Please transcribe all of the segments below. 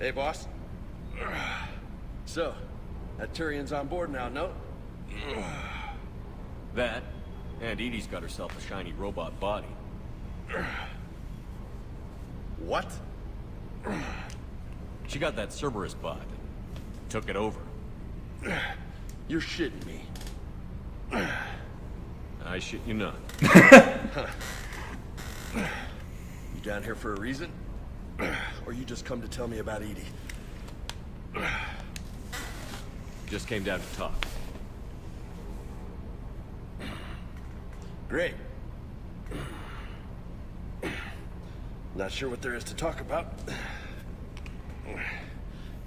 Hey, boss. So, that Turian's on board now, no? That, and Edie's got herself a shiny robot body. What? She got that Cerberus bot and took it over. You're shitting me. I shit you not. You down here for a reason? Or you just come to tell me about Edie? Just came down to talk. Great. Not sure what there is to talk about.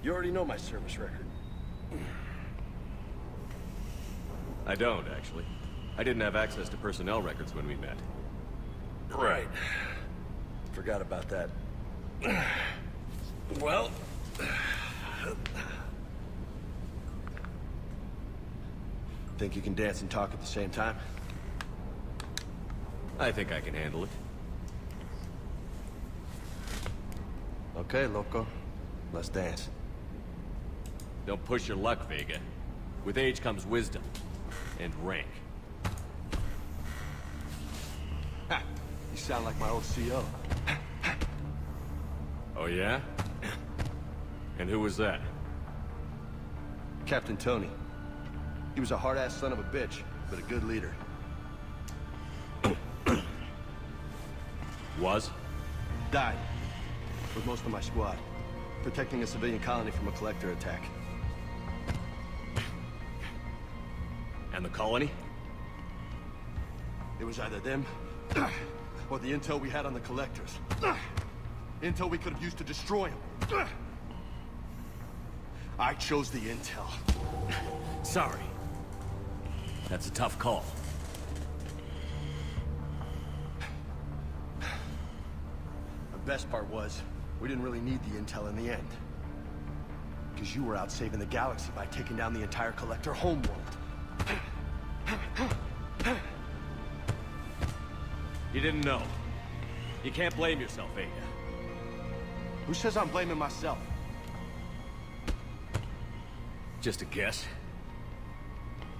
You already know my service record. I don't, actually. I didn't have access to personnel records when we met. Right. Forgot about that. Well... Think you can dance and talk at the same time? I think I can handle it. Okay, loco. Let's dance. Don't push your luck, Vega. With age comes wisdom. And rank. Ha! You sound like my old CO. Oh, yeah? And who was that? Captain Tony. He was a hard-ass son of a bitch, but a good leader. Was? Died. With most of my squad. Protecting a civilian colony from a collector attack. And the colony? It was either them, or the intel we had on the collectors. Intel we could have used to destroy them. I chose the intel. Sorry. That's a tough call. The best part was, we didn't really need the intel in the end. Because you were out saving the galaxy by taking down the entire collector homeworld. You didn't know. You can't blame yourself, Vega. Who says I'm blaming myself? Just a guess.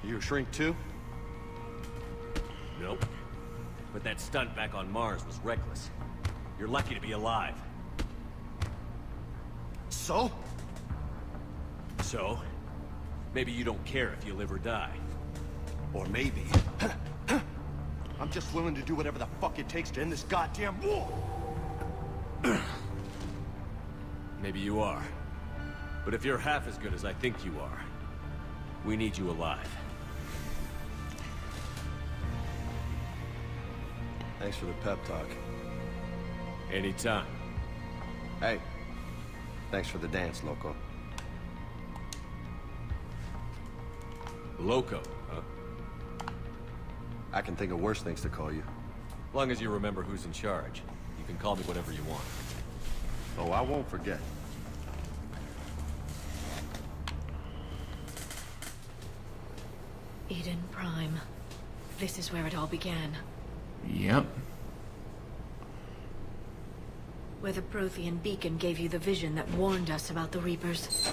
You a shrink too? Nope. But that stunt back on Mars was reckless. You're lucky to be alive. So? So? Maybe you don't care if you live or die. Or maybe... I'm just willing to do whatever the fuck it takes to end this goddamn war! Maybe you are. But if you're half as good as I think you are, we need you alive. Thanks for the pep talk. Anytime. Hey, thanks for the dance, loco. Loco, huh? I can think of worse things to call you. As long as you remember who's in charge, you can call me whatever you want. Oh, I won't forget. Eden Prime. This is where it all began. Yep. Where the Prothean beacon gave you the vision that warned us about the Reapers.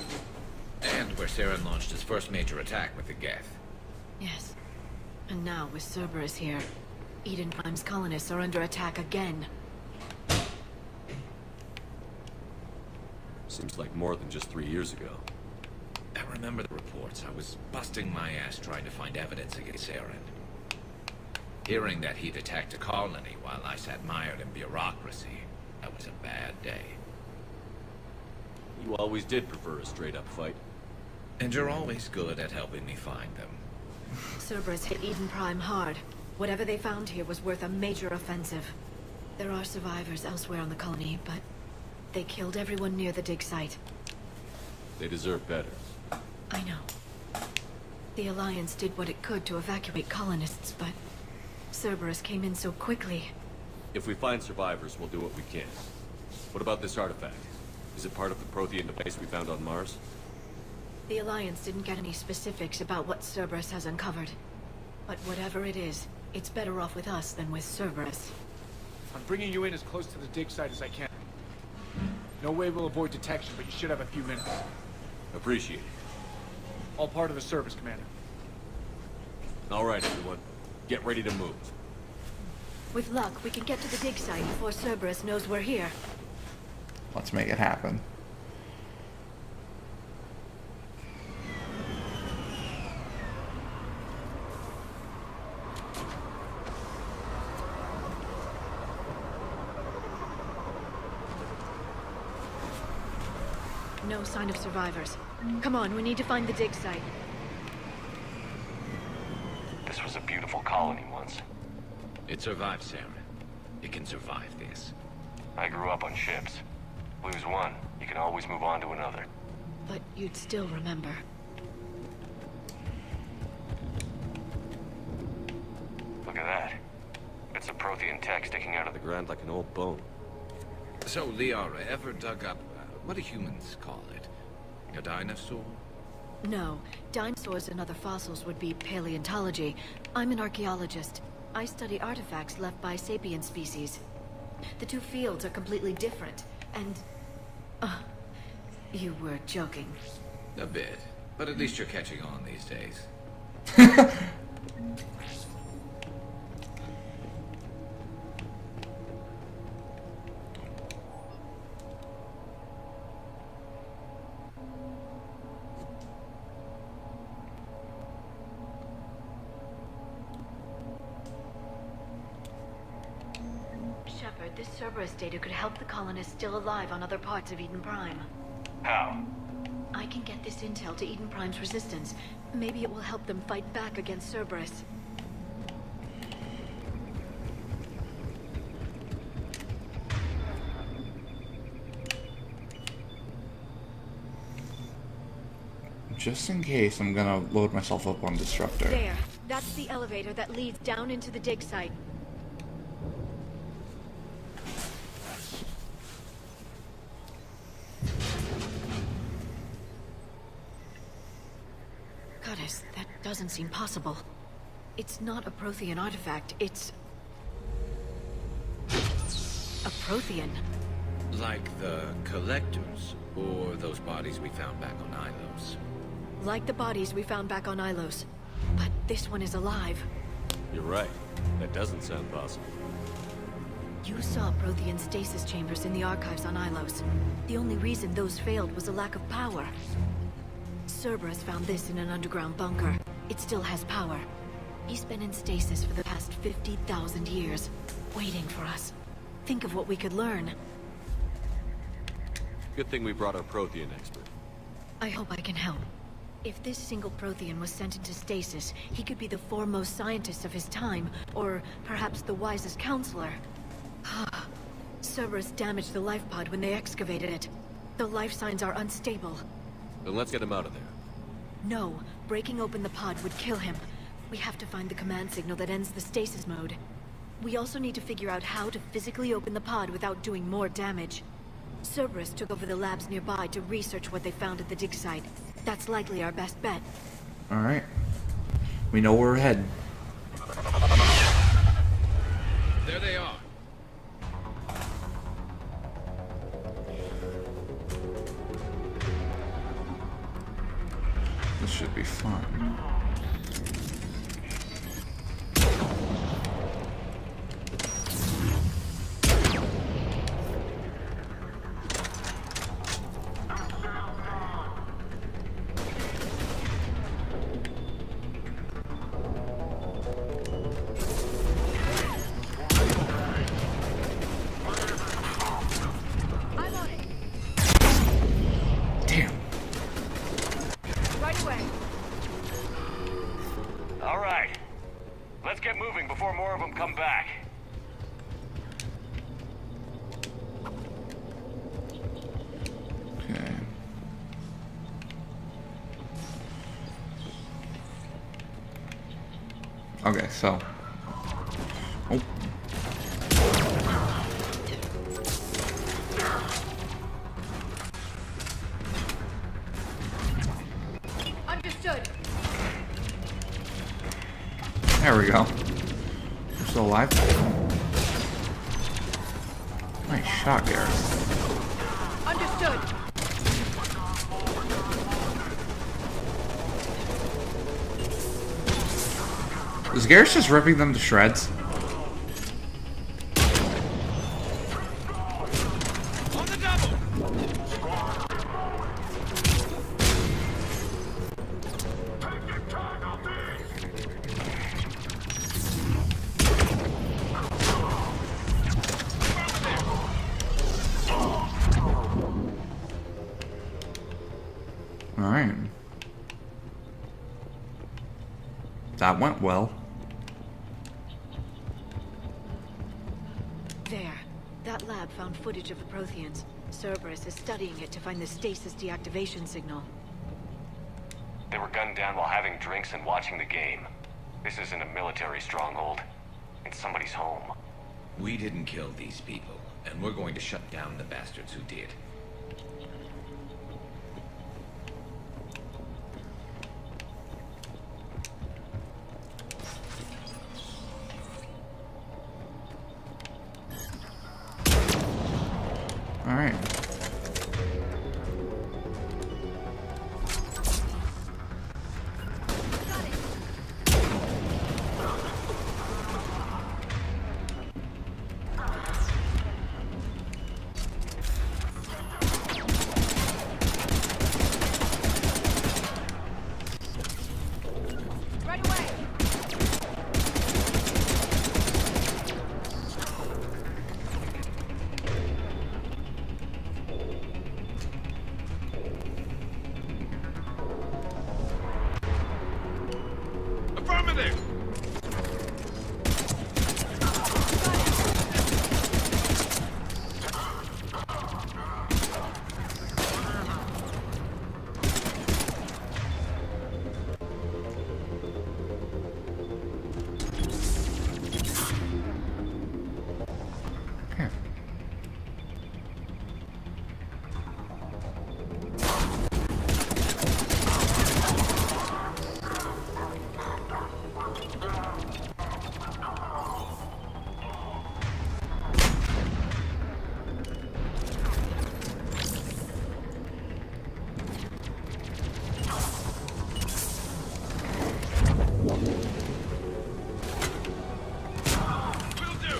And where Saren launched his first major attack with the Geth. Yes. And now, with Cerberus here, Eden Prime's colonists are under attack again. Seems like more than just 3 years ago. I remember the reports. I was busting my ass trying to find evidence against Saren. Hearing that he'd attacked a colony while I sat mired in bureaucracy, that was a bad day. You always did prefer a straight-up fight. And you're always good at helping me find them. Cerberus hit Eden Prime hard. Whatever they found here was worth a major offensive. There are survivors elsewhere on the colony, but they killed everyone near the dig site. They deserve better. I know. The Alliance did what it could to evacuate colonists, but Cerberus came in so quickly. If we find survivors, we'll do what we can. What about this artifact? Is it part of the Prothean device we found on Mars? The Alliance didn't get any specifics about what Cerberus has uncovered. But whatever it is, it's better off with us than with Cerberus. I'm bringing you in as close to the dig site as I can. No way we'll avoid detection, but you should have a few minutes. Appreciate it. All part of the service, Commander. All right, everyone. Get ready to move. With luck, we can get to the dig site before Cerberus knows we're here. Let's make it happen. No sign of survivors. Come on, we need to find the dig site. This was a beautiful colony once. It survived, Sarah. It can survive this. I grew up on ships. Lose one, you can always move on to another. But you'd still remember. Look at that. It's a Prothean tech sticking out of the ground like an old bone. So, Liara, ever dug up, what do humans call it? A dinosaur? No, dinosaurs and other fossils would be paleontology. I'm an archaeologist. I study artifacts left by sapient species. The two fields are completely different, and... you were joking. A bit. But at least you're catching on these days. Shepard, this Cerberus data could help the colonists still alive on other parts of Eden Prime. How? I can get this intel to Eden Prime's resistance. Maybe it will help them fight back against Cerberus. Just in case, I'm gonna load myself up on Disruptor. There. That's the elevator that leads down into the dig site. Goddess, that doesn't seem possible. It's not a Prothean artifact, it's... a Prothean. Like the Collectors, or those bodies we found back on Ilos. Like the bodies we found back on Ilos. But this one is alive. You're right. That doesn't sound possible. You saw Prothean stasis chambers in the archives on Ilos. The only reason those failed was a lack of power. Cerberus found this in an underground bunker. It still has power. He's been in stasis for the past 50,000 years, waiting for us. Think of what we could learn. Good thing we brought our Prothean expert. I hope I can help. If this single Prothean was sent into stasis, he could be the foremost scientist of his time, or perhaps the wisest counselor. Cerberus damaged the life pod when they excavated it. The life signs are unstable. Then let's get him out of there. No, breaking open the pod would kill him. We have to find the command signal that ends the stasis mode. We also need to figure out how to physically open the pod without doing more damage. Cerberus took over the labs nearby to research what they found at the dig site. That's likely our best bet. Alright. We know where we're heading. There they are. This should be fun. I'm on it. Damn. Right away. All right. Let's get moving before more of them come back. Okay. Okay, so. Oh. Understood. There we go. We're still alive. Nice shot, Garrus. Understood. Is Garrus just ripping them to shreds? On the double! Alright. That went well. There. That lab found footage of the Protheans. Cerberus is studying it to find the stasis deactivation signal. They were gunned down while having drinks and watching the game. This isn't a military stronghold. It's somebody's home. We didn't kill these people, and we're going to shut down the bastards who did. Alright. Right away! Affirmative! Okay. Will do!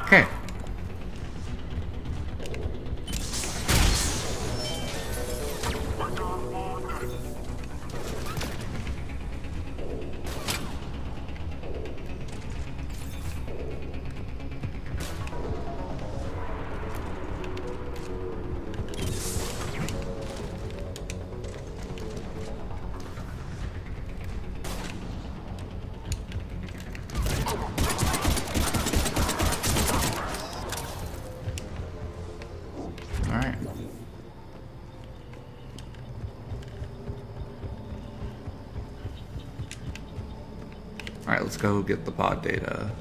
Okay. Alright. Alright, let's go get the pod data.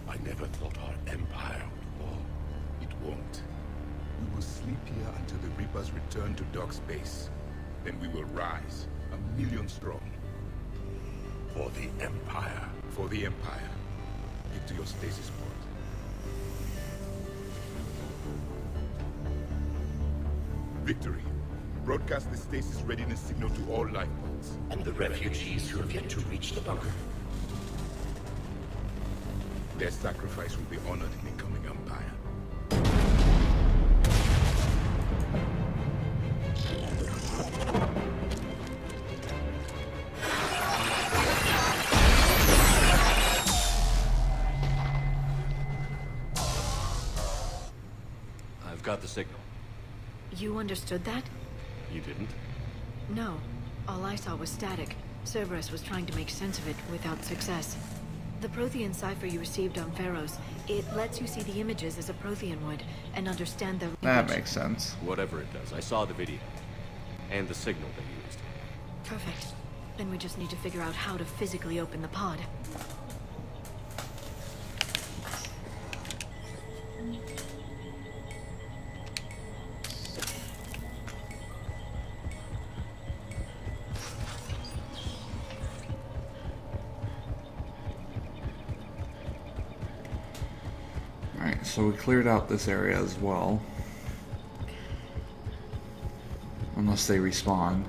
I never thought our empire would fall. It won't. We will sleep here until the Reapers return to dark space. Then we will rise, 1,000,000 strong. For the Empire. For the Empire. Get to your stasis port. Victory. Broadcast the stasis readiness signal to all lifeboats. And the refugees who have yet to reach the bunker. Their sacrifice will be honored in the coming Empire. I've got the signal. You understood that? You didn't? No. All I saw was static. Cerberus was trying to make sense of it without success. The Prothean cipher you received on Pharaohs, it lets you see the images as a Prothean would, and understand their That language. makes sense. Whatever it does, I saw the video. And the signal they used. Perfect. Then we just need to figure out how to physically open the pod. Alright, so we cleared out this area as well. Unless they respawn.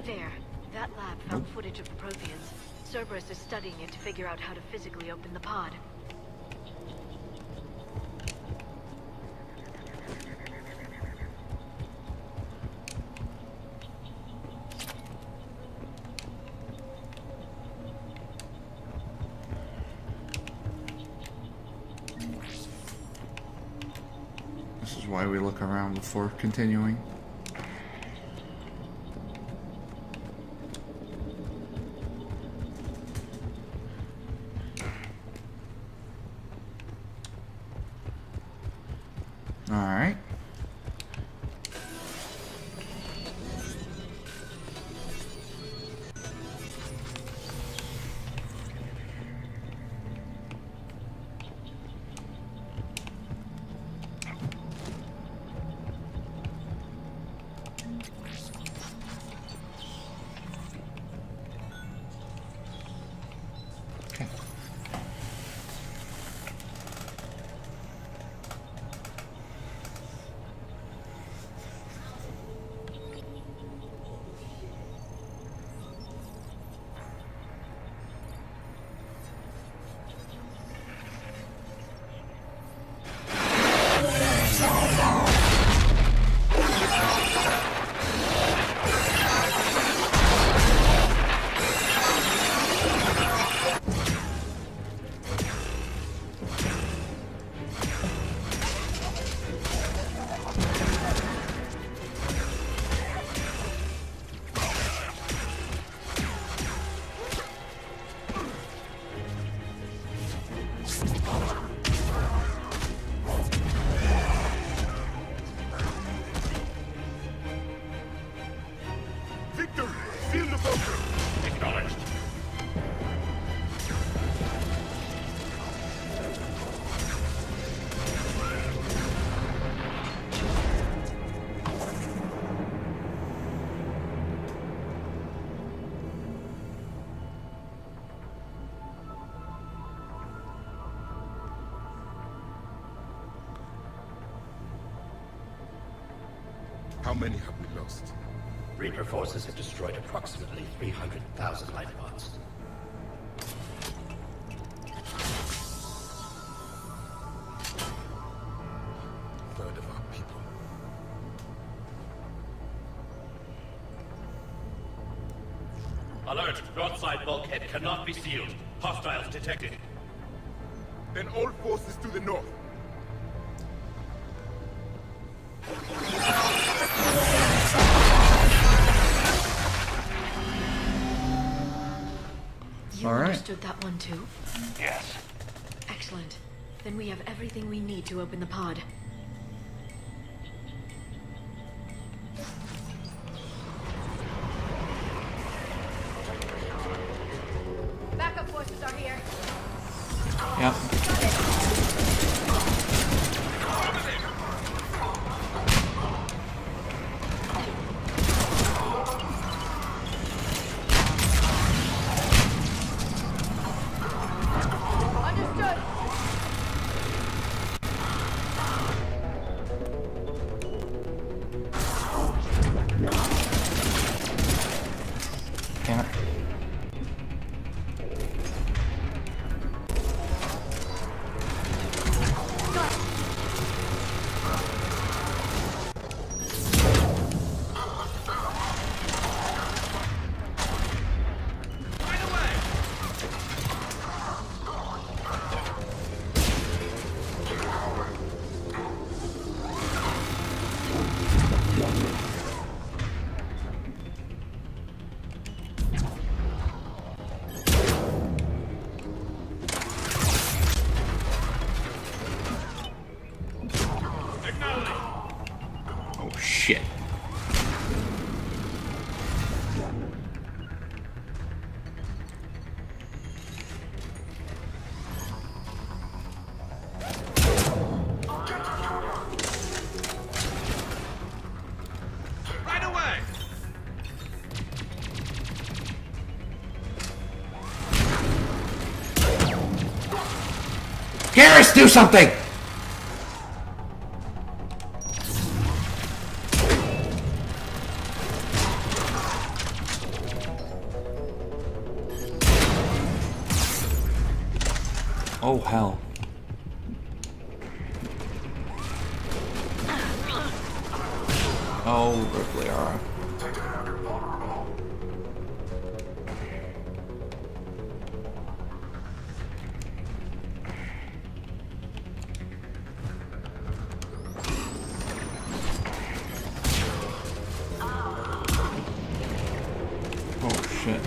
There. That lab found footage of the Protheans. Cerberus is studying it to figure out how to physically open the pod. This is why we look around before continuing. Alright. Okay. Victor, seal the bunker! Acknowledged. How many have we lost? Reaper forces have destroyed approximately 300,000 life pods. Third of our people. Alert! Broadside bulkhead cannot be sealed. Hostiles detected. Then all forces to the north. You All right. understood that one too? Yes. Excellent. Then we have everything we need to open the pod. Backup forces are here. Yep. Understood. Damn it. Garrus, do something! Oh, hell. Oh, Ripley, alright. Oh, shit.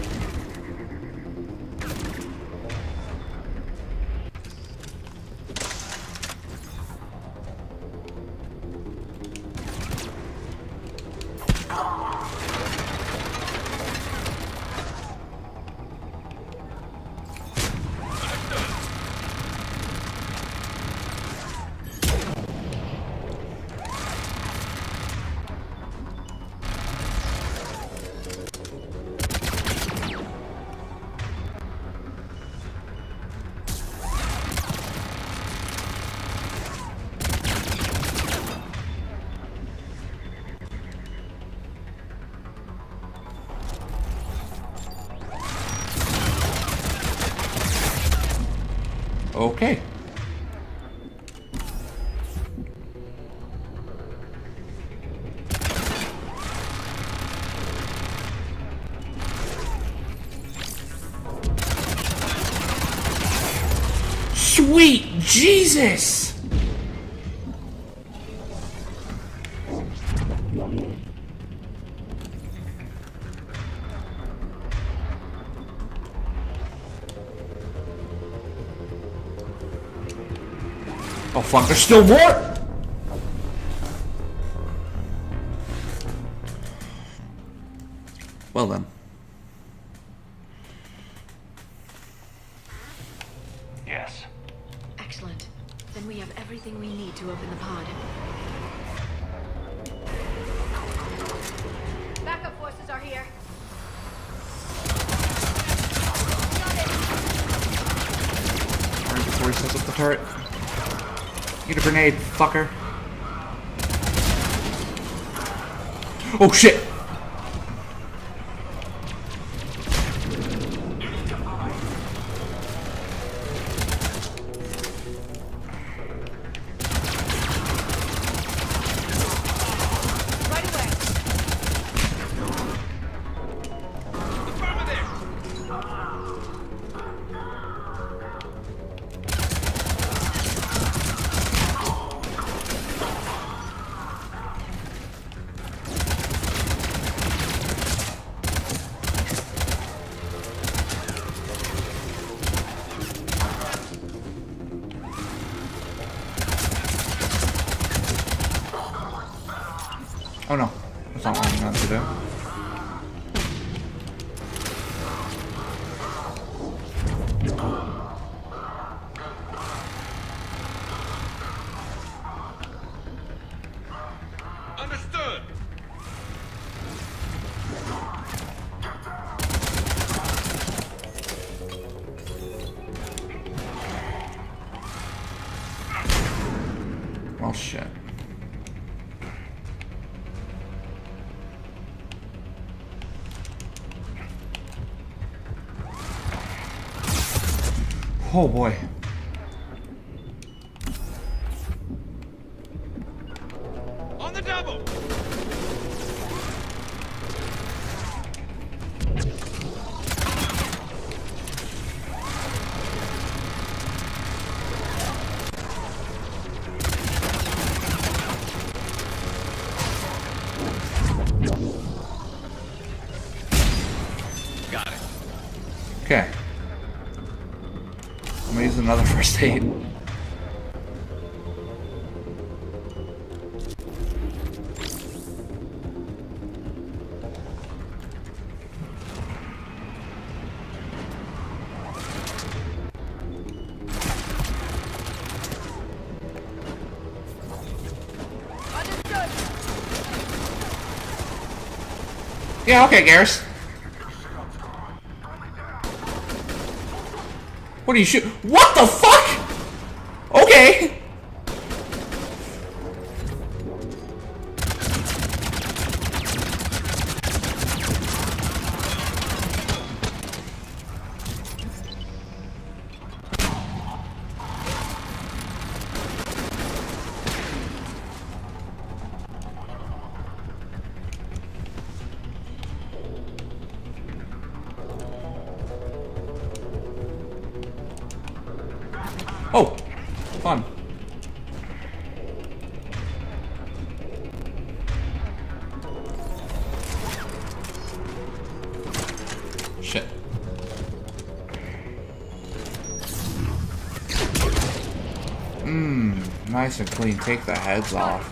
Okay. Sweet Jesus! Oh fuck, there's still more! Well then. Yes. Excellent. Then we have everything we need to open the pod. Backup forces are here. Alright, before he sets up the turret. Get a grenade, fucker. Oh shit! Right away. Oh no, that's not what I'm going to do. Understood! Well, shit. Oh boy. On the double! Got it. Okay. I'm gonna use another first aid. Understood. Yeah, okay, Garrus. What are you shoot? What the fuck? Okay. Oh, fun. Shit. Nice and clean. Take the heads off.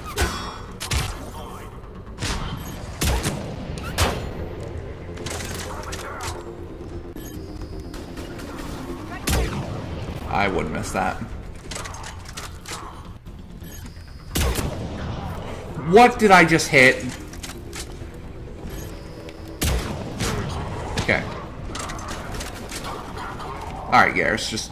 I wouldn't miss that. What did I just hit? Okay. Alright, Garrus, just...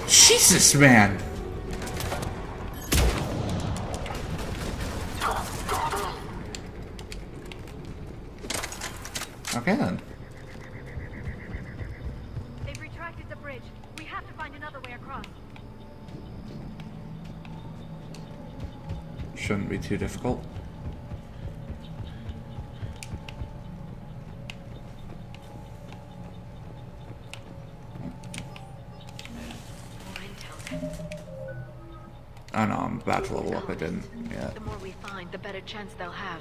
Jesus, man! Okay, then. They've retracted the bridge. We have to find another way across. Shouldn't be too difficult. Oh no, I'm about to level up. I didn't yet. The more we find, the better chance they'll have.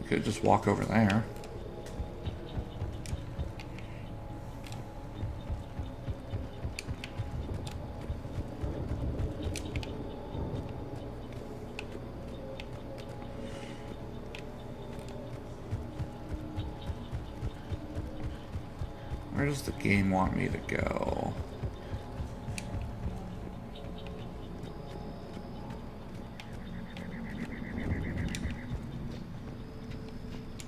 Could just walk over there. Where does the game want me to go?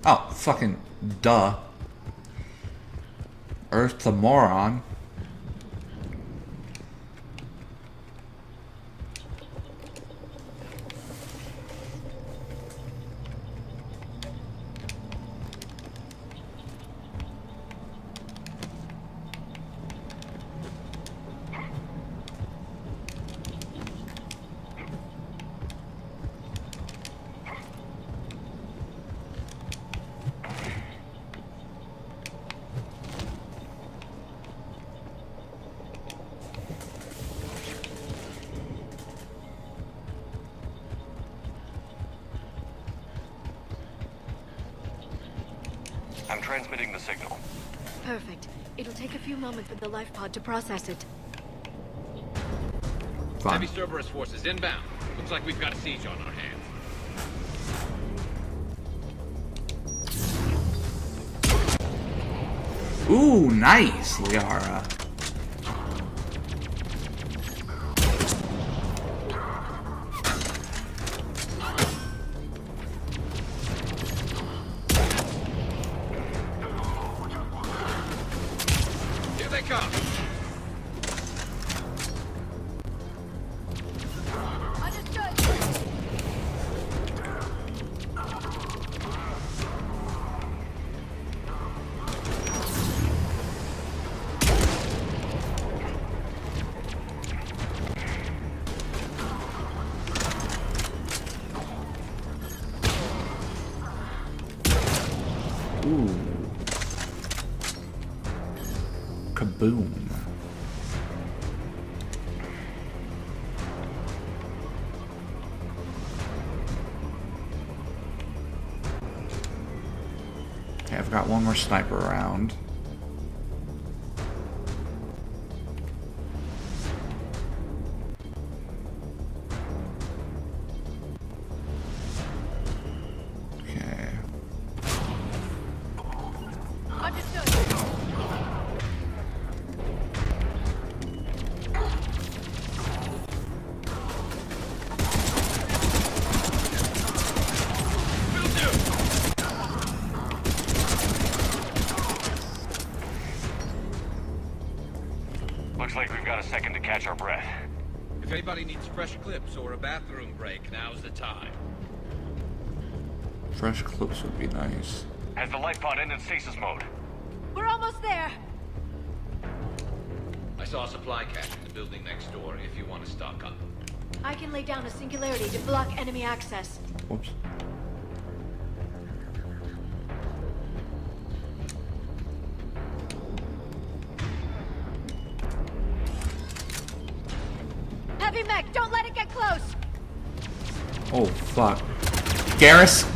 Oh, fucking duh. Earth to moron. I'm transmitting the signal. Perfect. It'll take a few moments for the life pod to process it. Fine. Heavy Cerberus forces inbound. Looks like we've got a siege on our hands. Ooh, nice, Liara. Here they come. Understood. Ooh. Kaboom. Okay, I've got one more sniper around. Okay. Understood. catch our breath. If anybody needs fresh clips or a bathroom break, now's the time. Fresh clips would be nice. Has the life pod ended stasis mode? We're almost there. I saw a supply cache in the building next door if you want to stock up. I can lay down a singularity to block enemy access. Whoops. Heavy mech, don't let it get close. Oh, fuck. Garrus?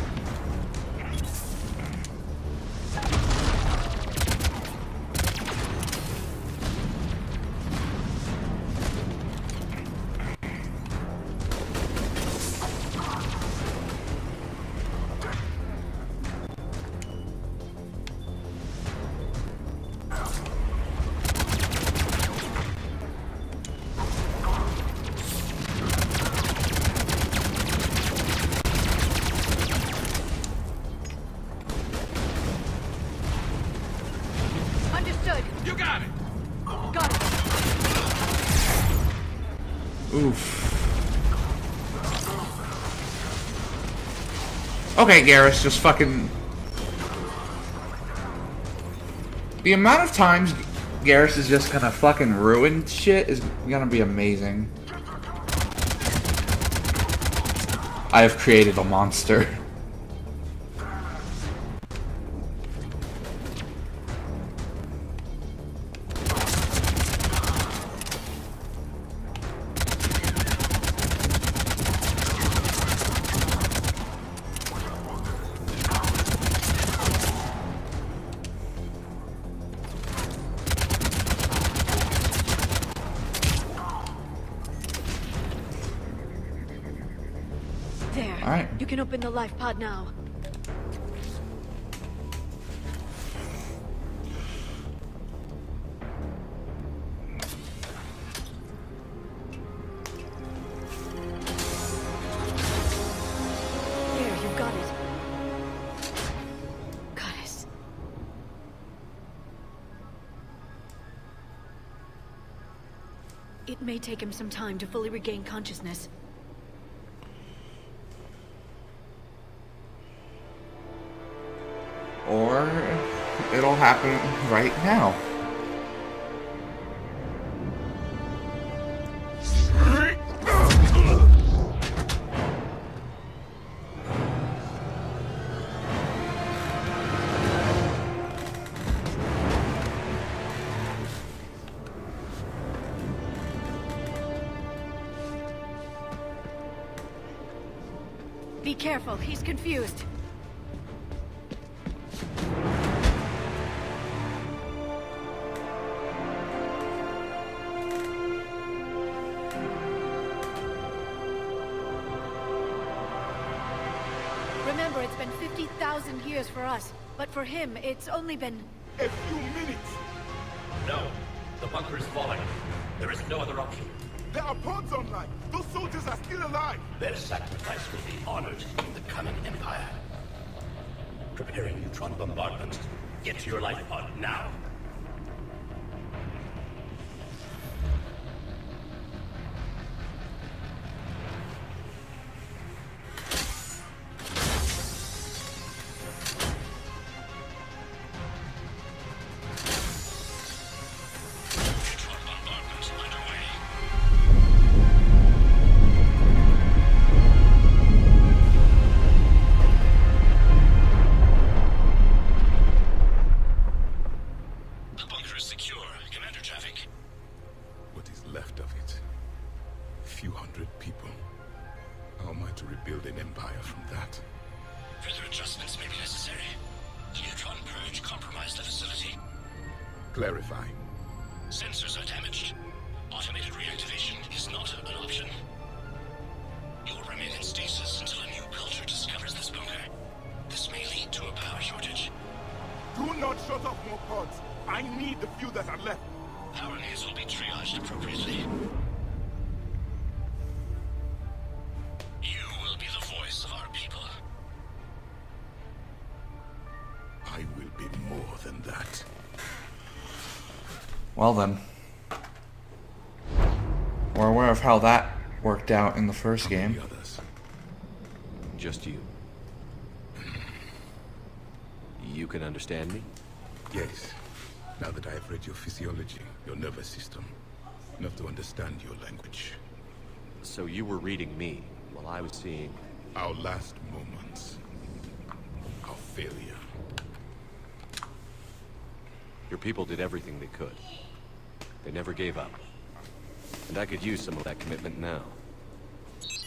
Understood. You got it! Got it. Oof. Okay, Garrus, just fucking... The amount of times Garrus is just gonna fucking ruin shit is gonna be amazing. I have created a monster. There. Alright. You can open the life pod now. There, you've got it. Goddess. It may take him some time to fully regain consciousness. Or it'll happen right now. Be careful, he's confused. Remember, it's been 50,000 years for us, but for him, it's only been... A few minutes! No. The bunker is falling. There is no other option. There are pods online! Those soldiers are still alive! Their sacrifice will be honored in the coming Empire. Preparing neutron bombardment. Get to your life pod now. Neutron bombardment underway. The bunker is secure. Commander Traffic. What is left of it? A few hundred people. How am I to rebuild an empire from that? Further adjustments may be necessary. The neutron purge compromised the facility. Clarify. Sensors are damaged. Automated reactivation is not an option. You'll remain in stasis until a new culture discovers this bunker. This may lead to a power shortage. Do not shut off more pods! I need the few that are left! Power needs will be triaged appropriately. You will be the voice of our people. I will be more than that. Well then. We're aware of how that worked out in the first game. The others. Just you. You can understand me? Yes. Now that I have read your physiology, your nervous system, enough to understand your language. So you were reading me while I was seeing... Our last moments. Our failure. Your people did everything they could. They never gave up. And I could use some of that commitment now.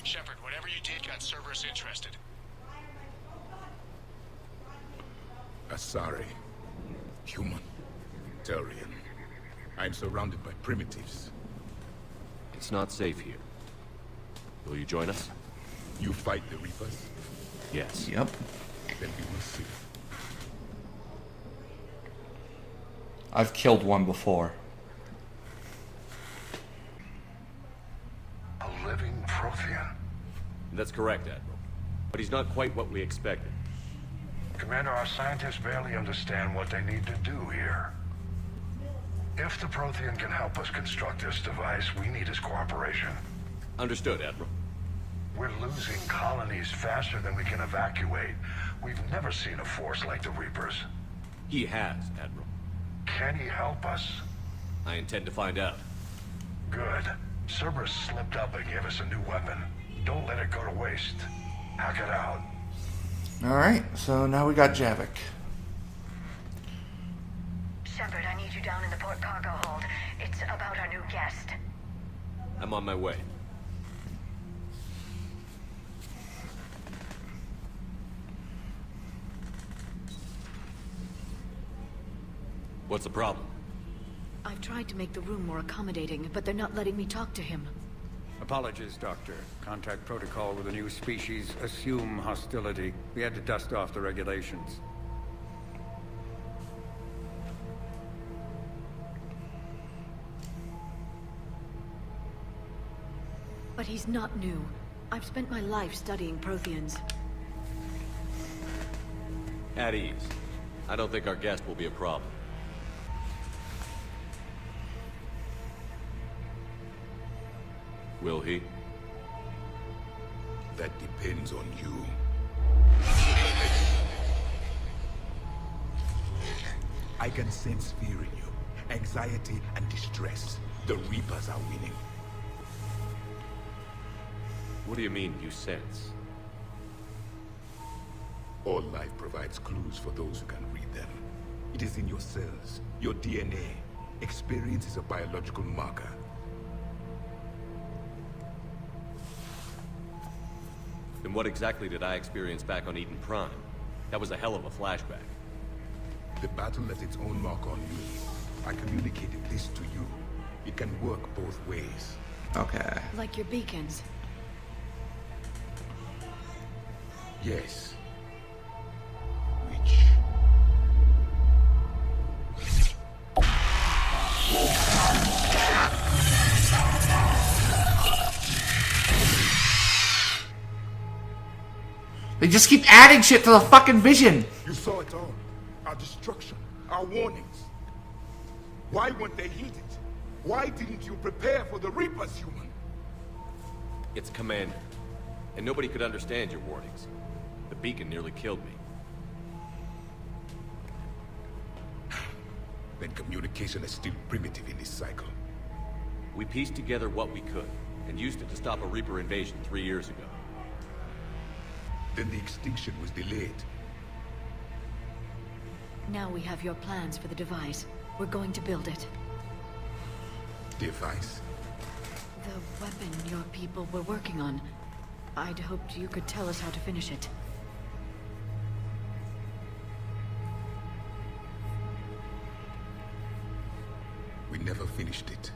Shepard, whatever you did got Cerberus interested. Asari. Human. Turian. I'm surrounded by primitives. It's not safe here. Will you join us? You fight the Reapers? Yes. Yep. Then we will see. I've killed one before. A living Prothean. That's correct, Admiral. But he's not quite what we expected. Commander, our scientists barely understand what they need to do here. If the Prothean can help us construct this device, we need his cooperation. Understood, Admiral. We're losing colonies faster than we can evacuate. We've never seen a force like the Reapers. He has, Admiral. Can he help us? I intend to find out. Good. Cerberus slipped up and gave us a new weapon. Don't let it go to waste. Hack it out. Alright, so now we got Javik. Shepard, I need you down in the port cargo hold. It's about our new guest. I'm on my way. What's the problem? I've tried to make the room more accommodating, but they're not letting me talk to him. Apologies, Doctor. Contact protocol with a new species. Assume hostility. We had to dust off the regulations. But he's not new. I've spent my life studying Protheans. At ease. I don't think our guest will be a problem. Will he? That depends on you. I can sense fear in you. Anxiety and distress. The Reapers are winning. What do you mean, you sense? All life provides clues for those who can read them. It is in your cells, your DNA. Experience is a biological marker. Then what exactly did I experience back on Eden Prime? That was a hell of a flashback. The battle left its own mark on me. I communicated this to you. It can work both ways. Okay. Like your beacons. Yes. Which... They just keep adding shit to the fucking vision. You saw it all. Our destruction. Our warnings. Why weren't they heeded? Why didn't you prepare for the Reapers, human? It's Commander. And nobody could understand your warnings. The beacon nearly killed me. Then communication is still primitive in this cycle. We pieced together what we could, and used it to stop a Reaper invasion 3 years ago. Then the extinction was delayed. Now we have your plans for the device. We're going to build it. Device? The weapon your people were working on. I'd hoped you could tell us how to finish it. We never finished it.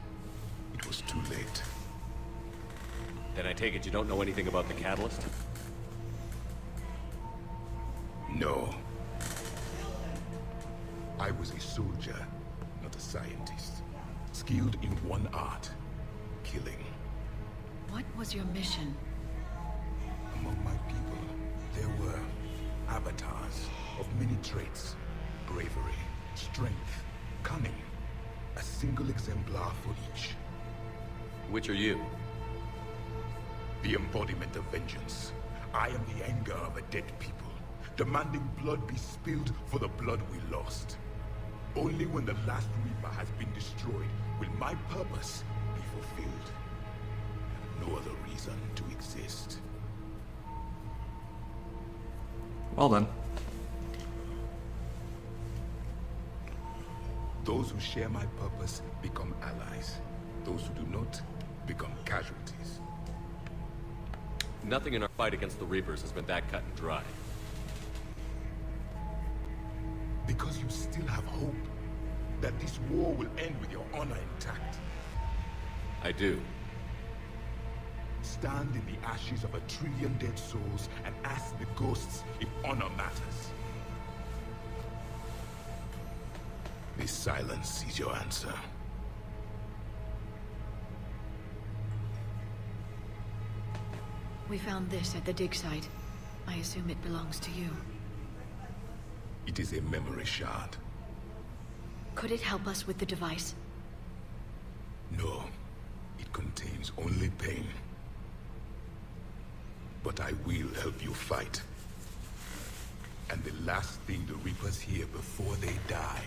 It was too late. Then I take it you don't know anything about the catalyst? No. I was a soldier, not a scientist. Skilled in one art, killing. What was your mission? Among my people, there were avatars of many traits. Bravery, strength, cunning. A single exemplar for each. Which are you? The embodiment of vengeance. I am the anger of a dead people, demanding blood be spilled for the blood we lost. Only when the last Reaper has been destroyed will my purpose be fulfilled. No other reason to exist. Well then. Those who share my purpose become allies. Those who do not become casualties. Nothing in our fight against the Reapers has been that cut and dry. Because you still have hope that this war will end with your honor intact. I do. Stand in the ashes of 1 trillion dead souls and ask the ghosts if honor matters. This silence is your answer. We found this at the dig site. I assume it belongs to you. It is a memory shard. Could it help us with the device? No, it contains only pain. But I will help you fight. And the last thing the Reapers hear before they die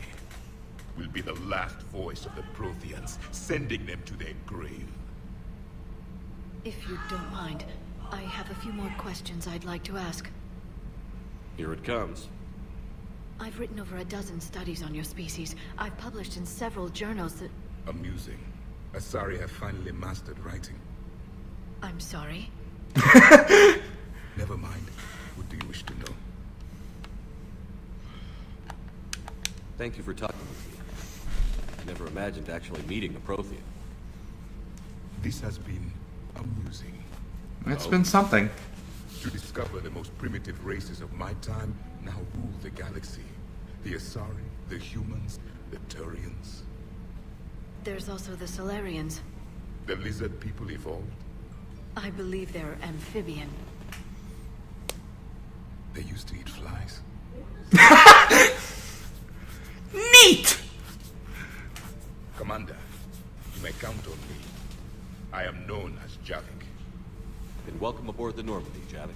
will be the last voice of the Protheans, sending them to their grave. If you don't mind, I have a few more questions I'd like to ask. Here it comes. I've written over a dozen studies on your species. I've published in several journals that... Amusing. Asari have finally mastered writing. I'm sorry? Never mind. What do you wish to know? Thank you for talking with me. I never imagined actually meeting a Prothean. This has been amusing. It's been something. To discover the most primitive races of my time now rule the galaxy. The Asari, the humans, the Turians. There's also the Solarians. The lizard people evolved. I believe they're amphibian. They used to eat flies. Neat! Commander, you may count on me. I am known as Javik. Then welcome aboard the Normandy, Javik.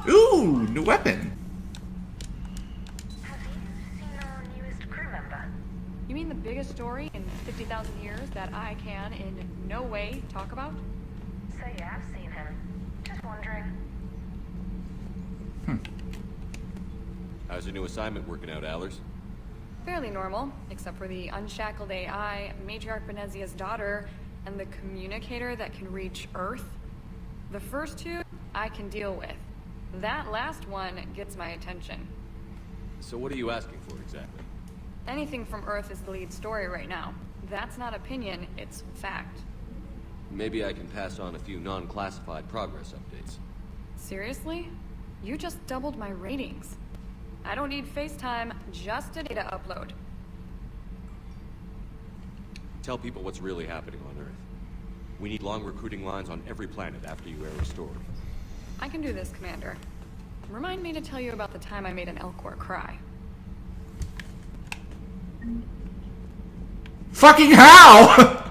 Ooh, new weapon. Have you seen our newest crew member? You mean the biggest story in 50,000 years that I can in no way talk about? So you have seen him. Just wondering. How's your new assignment working out, Allers? Fairly normal, except for the unshackled AI, Matriarch Benezia's daughter, and the communicator that can reach Earth. The first two, I can deal with. That last one gets my attention. So what are you asking for exactly? Anything from Earth is the lead story right now. That's not opinion, it's fact. Maybe I can pass on a few non-classified progress updates. Seriously? You just doubled my ratings. I don't need FaceTime, just a data upload. Tell people what's really happening on Earth. We need long recruiting lines on every planet after you air a story. I can do this, Commander. Remind me to tell you about the time I made an Elcor cry. Fucking how?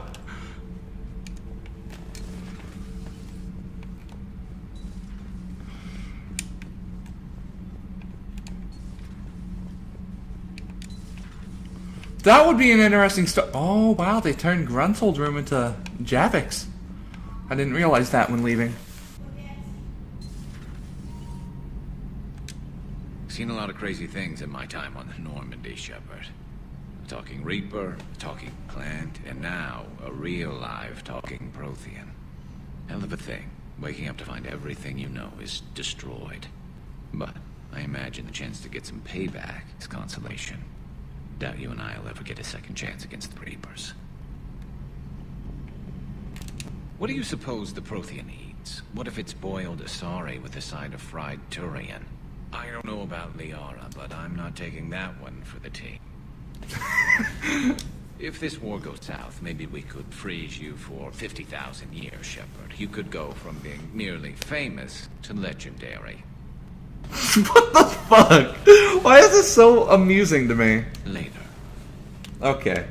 That would be an interesting story. Oh, wow, they turned Grunthald's room into Javik's. I didn't realize that when leaving. Seen a lot of crazy things in my time on the Normandy, Shepard. A talking Reaper, a talking plant, and now a real live talking Prothean. Hell of a thing, waking up to find everything you know is destroyed. But I imagine the chance to get some payback is consolation. Doubt you and I will ever get a second chance against the Reapers. What do you suppose the Prothean eats? What if it's boiled Asari with a side of fried Turian? I don't know about Liara, but I'm not taking that one for the team. If this war goes south, maybe we could freeze you for 50,000 years, Shepard. You could go from being merely famous to legendary. What the fuck? Why is this so amusing to me? Later. Okay.